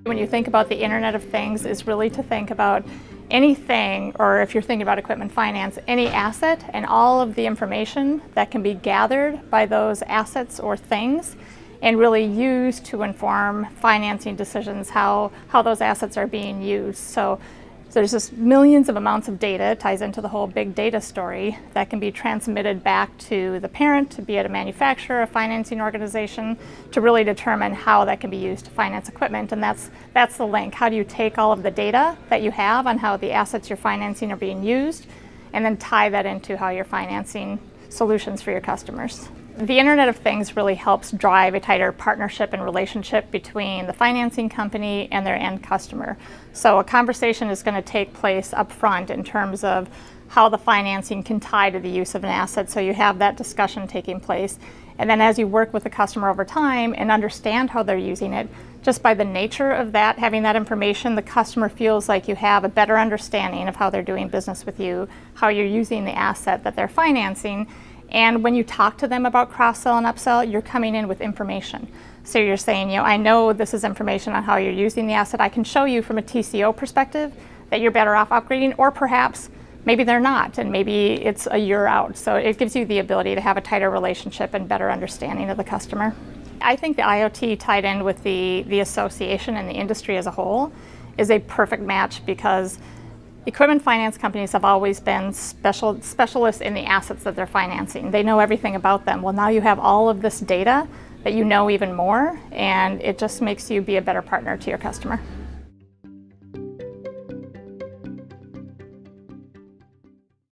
When you think about the Internet of Things, is really to think about anything, or if you're thinking about equipment finance, any asset and all of the information that can be gathered by those assets or things and really used to inform financing decisions, how those assets are being used. So there's just millions of amounts of data. It ties into the whole big data story that can be transmitted back to the parent, be it a manufacturer, a financing organization, to really determine how that can be used to finance equipment. And that's the link. How do you take all of the data that you have on how the assets you're financing are being used, and then tie that into how you're financing solutions for your customers? The Internet of Things really helps drive a tighter partnership and relationship between the financing company and their end customer. So a conversation is going to take place up front in terms of how the financing can tie to the use of an asset. So you have that discussion taking place. And then as you work with the customer over time and understand how they're using it, just by the nature of that, having that information, the customer feels like you have a better understanding of how they're doing business with you, how you're using the asset that they're financing. And when you talk to them about cross-sell and upsell, you're coming in with information. So you're saying, I know this is information on how you're using the asset. I can show you from a TCO perspective that you're better off upgrading, or perhaps maybe they're not, and maybe it's a year out. So it gives you the ability to have a tighter relationship and better understanding of the customer. I think the IoT tied in with the association and the industry as a whole is a perfect match, because equipment finance companies have always been specialists in the assets that they're financing. They know everything about them. Well, now you have all of this data that you know even more, and it just makes you be a better partner to your customer.